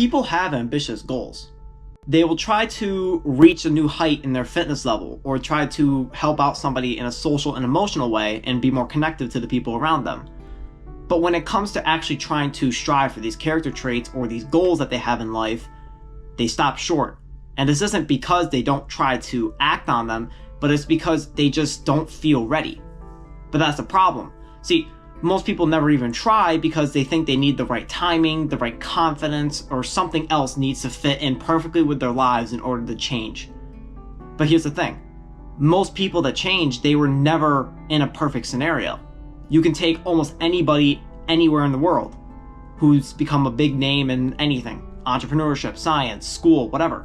People have ambitious goals. They will try to reach a new height in their fitness level, or try to help out somebody in a social and emotional way and be more connected to the people around them. But when it comes to actually trying to strive for these character traits or these goals that they have in life, they stop short. And this isn't because they don't try to act on them, but it's because they just don't feel ready. But that's the problem. See, most people never even try because they think they need the right timing, the right confidence, or something else needs to fit in perfectly with their lives in order to change. But here's the thing. Most people that change, they were never in a perfect scenario. You can take almost anybody anywhere in the world who's become a big name in anything, entrepreneurship, science, school, whatever.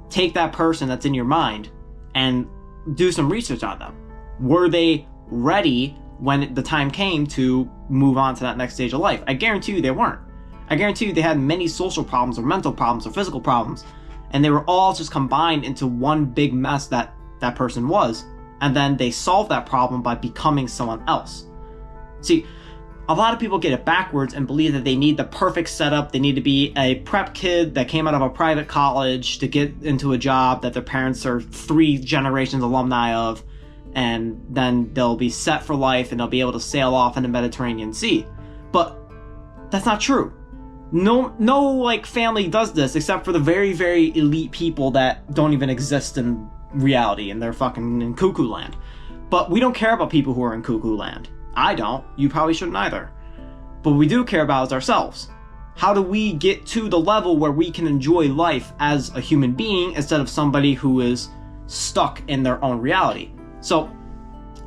Take that person that's in your mind and do some research on them. Were they ready when the time came to move on to that next stage of life? I guarantee you they weren't. I guarantee you they had many social problems or mental problems or physical problems, and they were all just combined into one big mess that person was, and then they solved that problem by becoming someone else. See, a lot of people get it backwards and believe that they need the perfect setup. They need to be a prep kid that came out of a private college to get into a job that their parents are 3 generations alumni of, and then they'll be set for life and they'll be able to sail off in the Mediterranean Sea. But that's not true. No like family does this except for the very, very elite people that don't even exist in reality and they're fucking in cuckoo land. But we don't care about people who are in cuckoo land. I don't. You probably shouldn't either. But what we do care about is ourselves. How do we get to the level where we can enjoy life as a human being instead of somebody who is stuck in their own reality? So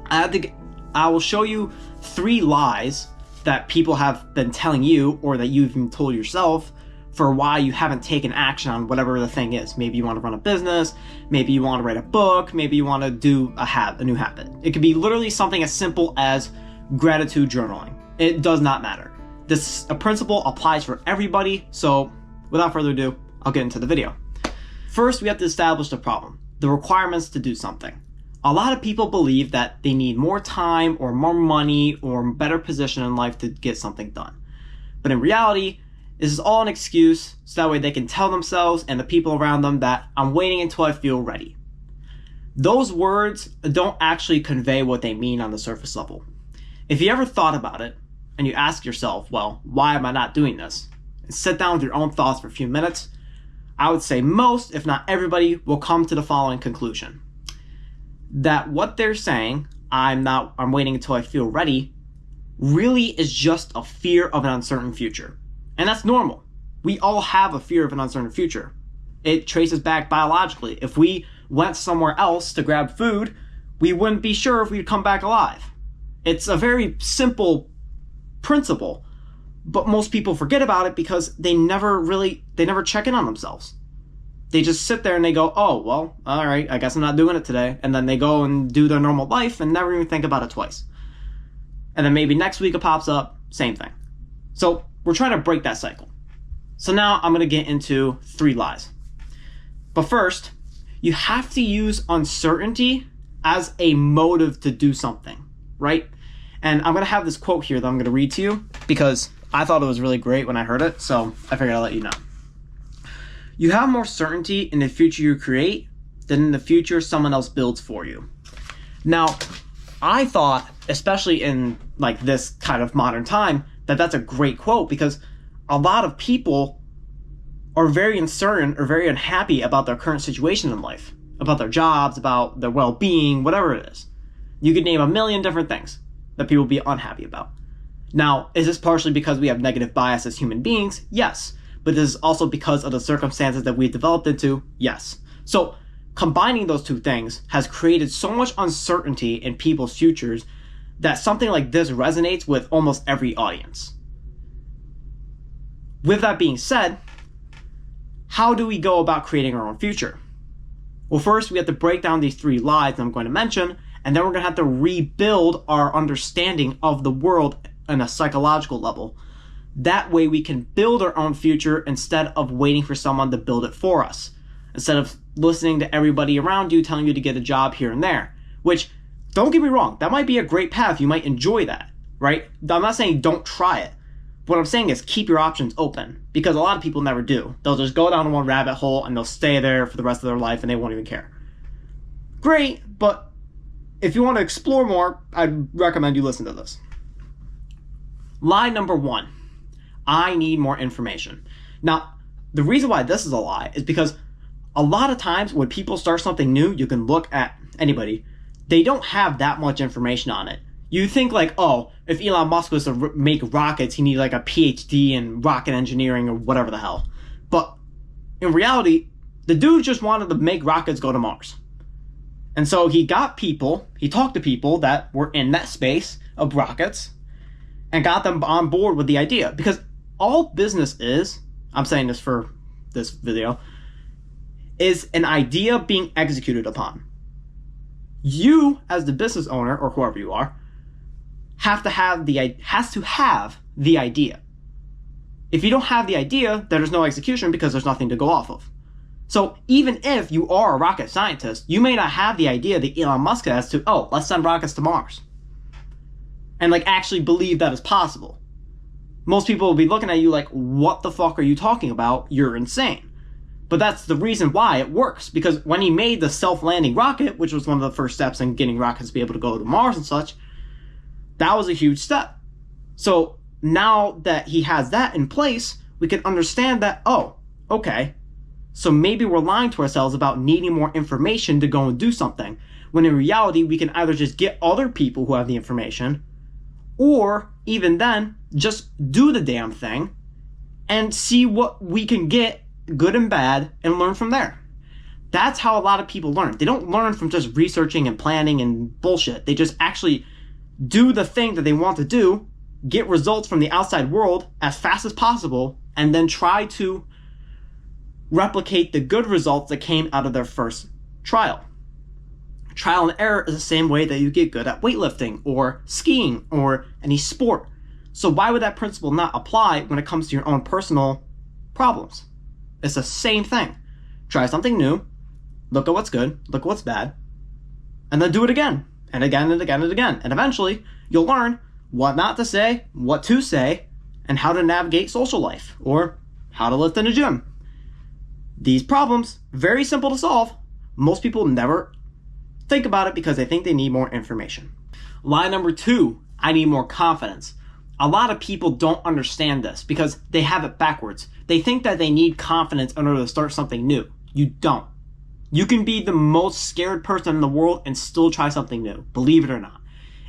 I will show you 3 lies that people have been telling you, or that you've even told yourself, for why you haven't taken action on whatever the thing is. Maybe you want to run a business, maybe you want to write a book, maybe you want to do a new habit. It could be literally something as simple as gratitude journaling. It does not matter. This a principle applies for everybody, so without further ado, I'll get into the video. First, we have to establish the problem, the requirements to do something. A lot of people believe that they need more time or more money or a better position in life to get something done. But in reality, this is all an excuse so that way they can tell themselves and the people around them that I'm waiting until I feel ready. Those words don't actually convey what they mean on the surface level. If you ever thought about it and you ask yourself, well, why am I not doing this? And sit down with your own thoughts for a few minutes, I would say most, if not everybody, will come to the following conclusion. That what they're saying, I'm waiting until I feel ready, really is just a fear of an uncertain future. And that's normal. We all have a fear of an uncertain future. It traces back biologically. If we went somewhere else to grab food, we wouldn't be sure if we'd come back alive. It's a very simple principle, but most people forget about it because they never check in on themselves. They just sit there and they go, oh, well, all right, I guess I'm not doing it today. And then they go and do their normal life and never even think about it twice. And then maybe next week it pops up, same thing. So we're trying to break that cycle. So now I'm going to get into 3 lies. But first, you have to use uncertainty as a motive to do something, right? And I'm going to have this quote here that I'm going to read to you because I thought it was really great when I heard it. So I figured I'll let you know. You have more certainty in the future you create than in the future someone else builds for you. Now, I thought, especially in like this kind of modern time, that that's a great quote because a lot of people are very uncertain or very unhappy about their current situation in life, about their jobs, about their well-being, whatever it is. You could name a million different things that people be unhappy about. Now, is this partially because we have negative bias as human beings? Yes. But this is also because of the circumstances that we've developed into? Yes. So combining those 2 things has created so much uncertainty in people's futures that something like this resonates with almost every audience. With that being said, how do we go about creating our own future? Well, first we have to break down these 3 lies that I'm going to mention, and then we're going to have to rebuild our understanding of the world on a psychological level. That way we can build our own future instead of waiting for someone to build it for us. Instead of listening to everybody around you telling you to get a job here and there. Which, don't get me wrong, that might be a great path. You might enjoy that, right? I'm not saying don't try it. What I'm saying is keep your options open, because a lot of people never do. They'll just go down one rabbit hole and they'll stay there for the rest of their life and they won't even care. Great, but if you want to explore more, I'd recommend you listen to this. Lie number 1, I need more information. Now, the reason why this is a lie is because a lot of times when people start something new, you can look at anybody, they don't have that much information on it. You think like, oh, if Elon Musk was to make rockets, he needed like a PhD in rocket engineering or whatever the hell. But in reality, the dude just wanted to make rockets go to Mars. And so he talked to people that were in that space of rockets and got them on board with the idea. Because all business is, I'm saying this for this video, is an idea being executed upon. You, as the business owner, or whoever you are, has to have the idea. If you don't have the idea, then there's no execution because there's nothing to go off of. So even if you are a rocket scientist, you may not have the idea that Elon Musk has to, oh, let's send rockets to Mars. And like actually believe that is possible. Most people will be looking at you like, what the fuck are you talking about? You're insane. But that's the reason why it works. Because when he made the self-landing rocket, which was one of the first steps in getting rockets to be able to go to Mars and such, that was a huge step. So now that he has that in place, we can understand that, oh, okay, so maybe we're lying to ourselves about needing more information to go and do something, when in reality, we can either just get other people who have the information, or even then, just do the damn thing and see what we can get, good and bad, and learn from there. That's how a lot of people learn. They don't learn from just researching and planning and bullshit. They just actually do the thing that they want to do, get results from the outside world as fast as possible, and then try to replicate the good results that came out of their first trial. Trial and error is the same way that you get good at weightlifting or skiing or any sport. So why would that principle not apply when it comes to your own personal problems? It's the same thing. Try something new, look at what's good, look at what's bad, and then do it again, and again, and again, and again. And eventually, you'll learn what not to say, what to say, and how to navigate social life, or how to lift in a gym. These problems, very simple to solve. Most people never think about it because they think they need more information. Lie number 2, I need more confidence. A lot of people don't understand this because they have it backwards. They think that they need confidence in order to start something new. You don't. You can be the most scared person in the world and still try something new, believe it or not.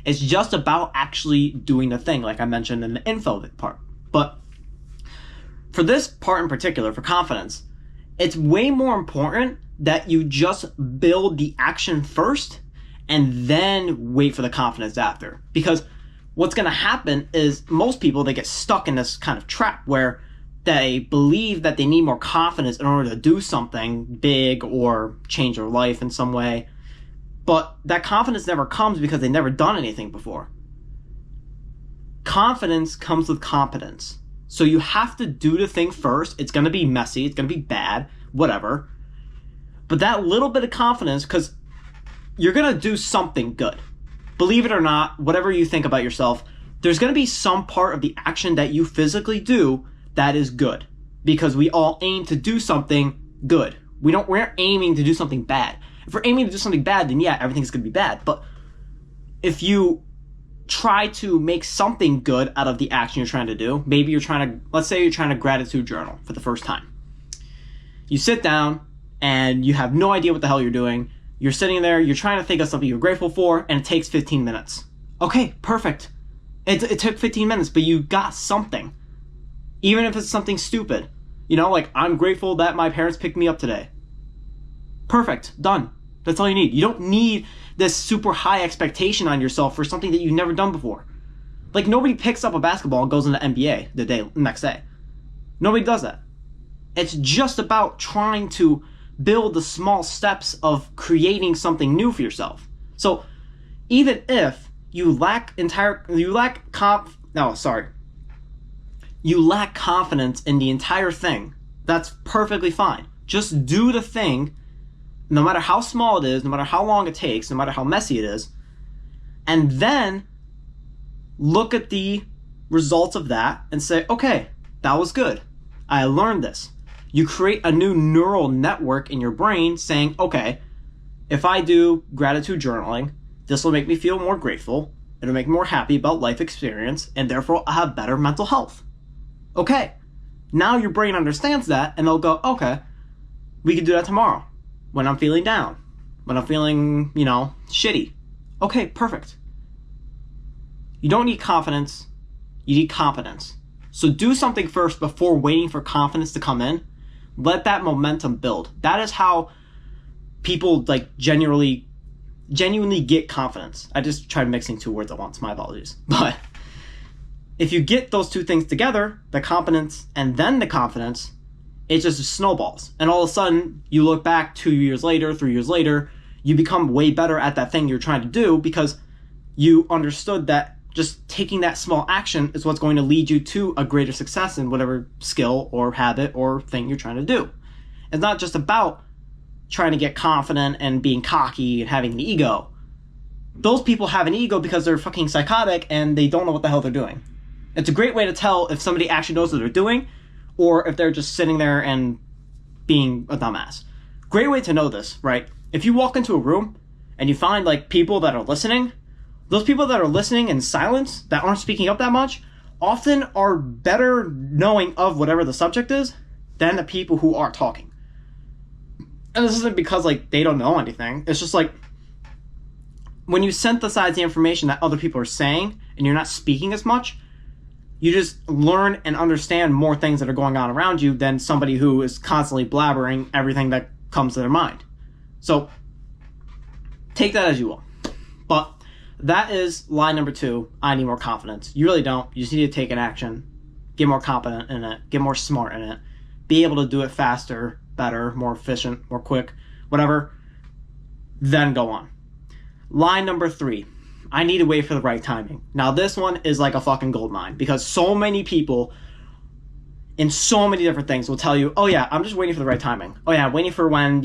It's just about actually doing the thing, like I mentioned in the info part. But for this part in particular, for confidence, it's way more important that you just build the action first and then wait for the confidence after. Because what's going to happen is most people, they get stuck in this kind of trap where they believe that they need more confidence in order to do something big or change their life in some way. But that confidence never comes because they've never done anything before. Confidence comes with competence. So you have to do the thing first. It's going to be messy. It's going to be bad, whatever. But that little bit of confidence, because you're going to do something good. Believe it or not, whatever you think about yourself, there's going to be some part of the action that you physically do that is good. Because we all aim to do something good. We're aiming to do something bad. If we're aiming to do something bad, then yeah, everything's going to be bad. But if you try to make something good out of the action you're trying to do, maybe let's say you're trying to gratitude journal for the first time. You sit down and you have no idea what the hell you're doing. You're sitting there, you're trying to think of something you're grateful for, and it takes 15 minutes. Okay, perfect. It took 15 minutes, but you got something. Even if it's something stupid. You know, like, I'm grateful that my parents picked me up today. Perfect, done. That's all you need. You don't need this super high expectation on yourself for something that you've never done before. Like, nobody picks up a basketball and goes into NBA the next day. Nobody does that. It's just about trying to build the small steps of creating something new for yourself. So even if you lack confidence in the entire thing, that's perfectly fine. Just do the thing, no matter how small it is, no matter how long it takes, no matter how messy it is, and then look at the results of that and say, okay, that was good. I learned this. You create a new neural network in your brain saying, okay, if I do gratitude journaling, this will make me feel more grateful. It'll make me more happy about life experience, and therefore I'll have better mental health. Okay, now your brain understands that, and they'll go, okay, we can do that tomorrow when I'm feeling down, when I'm feeling, shitty. Okay, perfect. You don't need confidence, you need competence. So do something first before waiting for confidence to come in. Let that momentum build. That is how people genuinely get confidence. I just tried mixing two words at once, my apologies. But if you get those two things together, the competence and then the confidence, it just snowballs. And all of a sudden, you look back 2 years later, 3 years later, you become way better at that thing you're trying to do because you understood that just taking that small action is what's going to lead you to a greater success in whatever skill or habit or thing you're trying to do. It's not just about trying to get confident and being cocky and having an ego. Those people have an ego because they're fucking psychotic and they don't know what the hell they're doing. It's a great way to tell if somebody actually knows what they're doing or if they're just sitting there and being a dumbass. Great way to know this, right? If you walk into a room and you find people that are listening, those people that are listening in silence, that aren't speaking up that much, often are better knowing of whatever the subject is than the people who are talking. And this isn't because they don't know anything. It's just when you synthesize the information that other people are saying and you're not speaking as much, you just learn and understand more things that are going on around you than somebody who is constantly blabbering everything that comes to their mind. So take that as you will. But that is line number 2. I need more confidence. You really don't. You just need to take an action, get more competent in it, get more smart in it, be able to do it faster, better, more efficient, more quick, whatever, then go on. Line number 3, I need to wait for the right timing. Now this one is like a fucking gold mine because so many people in so many different things will tell you, oh yeah, I'm just waiting for the right timing. Oh yeah, I'm waiting for when,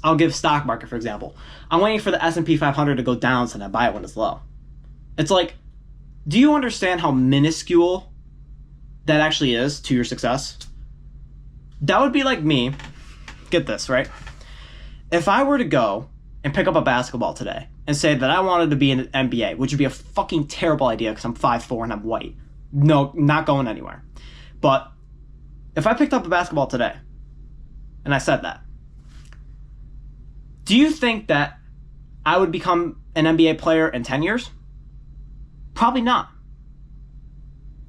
I'll give stock market for example. I'm waiting for the S&P 500 to go down so that I buy it when it's low. It's do you understand how minuscule that actually is to your success? That would be like me, get this, right? If I were to go and pick up a basketball today and say that I wanted to be in an NBA, which would be a fucking terrible idea because I'm 5'4" and I'm white. No, not going anywhere. But if I picked up a basketball today and I said that, do you think that I would become an NBA player in 10 years? Probably not.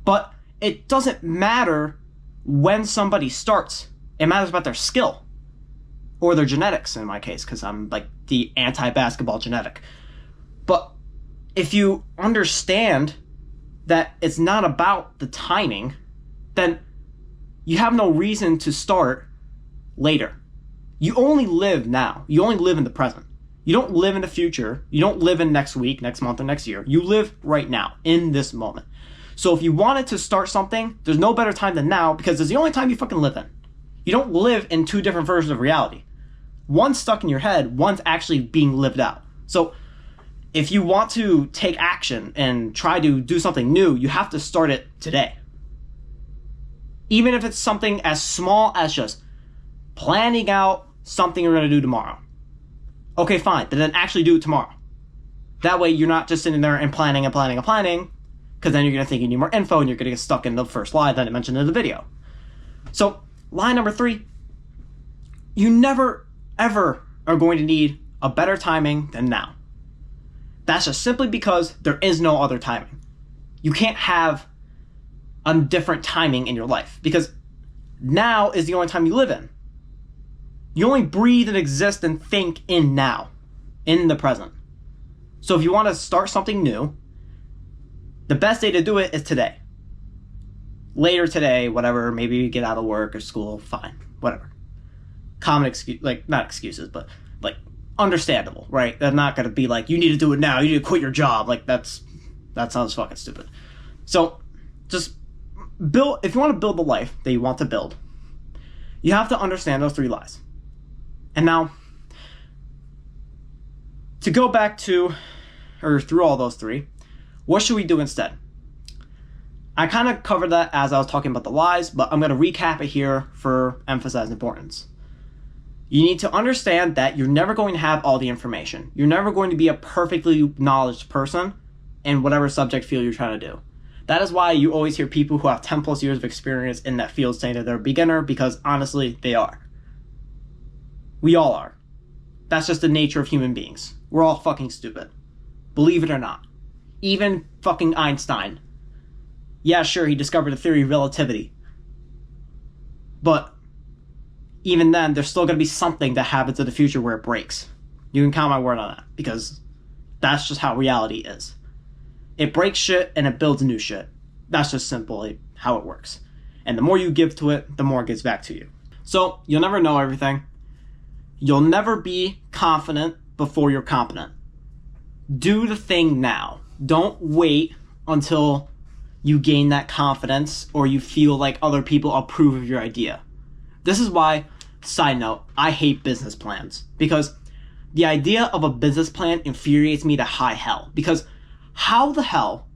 But it doesn't matter when somebody starts. It matters about their skill or their genetics in my case, because I'm the anti-basketball genetic. But if you understand that it's not about the timing, then you have no reason to start later. You only live now. You only live in the present. You don't live in the future. You don't live in next week, next month, or next year. You live right now, in this moment. So if you wanted to start something, there's no better time than now because it's the only time you fucking live in. You don't live in two different versions of reality. One's stuck in your head, one's actually being lived out. So if you want to take action and try to do something new, you have to start it today. Even if it's something as small as just planning out something you're going to do tomorrow. Okay, fine. Then actually do it tomorrow. That way you're not just sitting there and planning, because then you're going to think you need more info and you're going to get stuck in the first line that I mentioned in the video. So, line number 3, you never, ever are going to need a better timing than now. That's just simply because there is no other timing. You can't have a different timing in your life because now is the only time you live in. You only breathe and exist and think in now, in the present. So if you want to start something new, the best day to do it is today. Later today, whatever, maybe you get out of work or school, fine, whatever. Common excuse, not excuses, but understandable, right? They're not going to be you need to do it now, you need to quit your job. That sounds fucking stupid. So just if you want to build the life that you want to build, you have to understand those 3 lies. And now, to go back to, or through all those 3, what should we do instead? I kind of covered that as I was talking about the lies, but I'm going to recap it here for emphasize importance. You need to understand that you're never going to have all the information. You're never going to be a perfectly knowledgeable person in whatever subject field you're trying to do. That is why you always hear people who have 10 plus years of experience in that field saying that they're a beginner, because honestly, they are. We all are. That's just the nature of human beings. We're all fucking stupid. Believe it or not. Even fucking Einstein. Yeah, sure, he discovered the theory of relativity. But even then, there's still going to be something that happens in the future where it breaks. You can count my word on that, because that's just how reality is. It breaks shit and it builds new shit. That's just simply how it works. And the more you give to it, the more it gives back to you. So, you'll never know everything. You'll never be confident before you're competent. Do the thing now. Don't wait until you gain that confidence or you feel like other people approve of your idea. This is why, side note, I hate business plans. Because the idea of a business plan infuriates me to high hell. Because how the hell,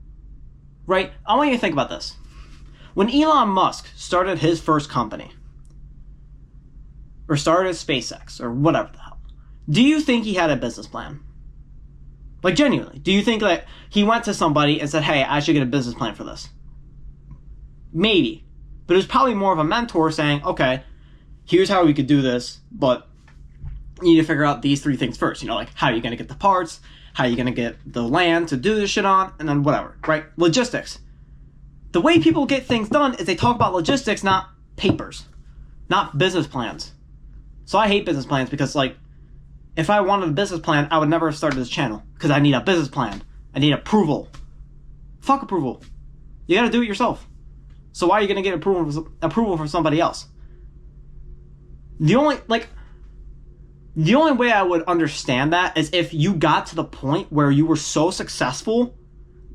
right? I want you to think about this. When Elon Musk started his first company, or started SpaceX, or whatever the hell, do you think he had a business plan? Like, genuinely, do you think that he went to somebody and said, hey, I should get a business plan for this? Maybe. But it was probably more of a mentor saying, okay, here's how we could do this, but you need to figure out these 3 things first. You know, like, how are you going to get the parts? How are you going to get the land to do this shit on? And then whatever, right? Logistics. The way people get things done is they talk about logistics, not papers, not business plans. So I hate business plans because, like, if I wanted a business plan, I would never have started this channel because I need a business plan. I need approval. Fuck approval. You got to do it yourself. So why are you going to get approval from somebody else? The only way I would understand that is if you got to the point where you were so successful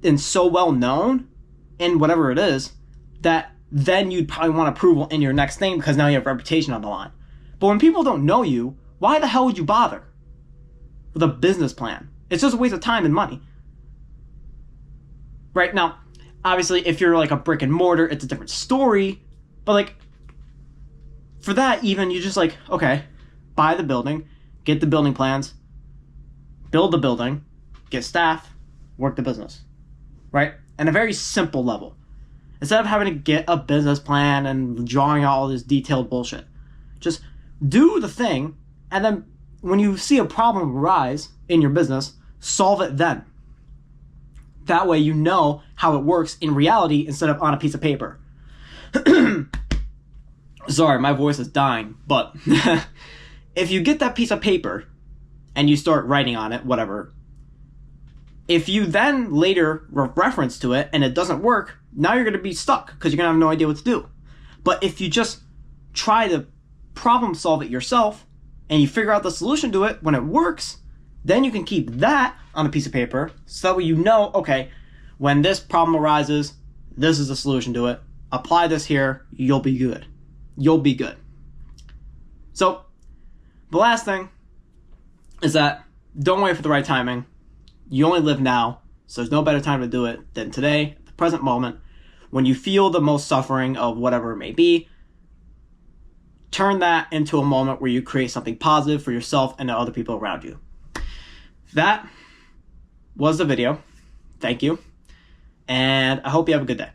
and so well known in whatever it is that then you'd probably want approval in your next thing because now you have reputation on the line. But when people don't know you, why the hell would you bother with a business plan? It's just a waste of time and money. Right now, obviously, if you're like a brick and mortar, it's a different story. But like, for that, even you just like, okay, buy the building, get the building plans, build the building, get staff, work the business, right? And a very simple level. Instead of having to get a business plan and drawing out all this detailed bullshit, just do the thing, and then when you see a problem arise in your business, solve it then. That way you know how it works in reality instead of on a piece of paper. Sorry, my voice is dying, but if you get that piece of paper and you start writing on it, whatever, if you then later reference to it and it doesn't work, now you're going to be stuck because you're going to have no idea what to do. But if you just try to problem solve it yourself and you figure out the solution to it when it works, then you can keep that on a piece of paper so that way you know, okay, when this problem arises, this is the solution to it. Apply this here, you'll be good. You'll be good. So, the last thing is that don't wait for the right timing. You only live now, so there's no better time to do it than today, at the present moment, when you feel the most suffering of whatever it may be. Turn that into a moment where you create something positive for yourself and the other people around you. That was the video. Thank you. And I hope you have a good day.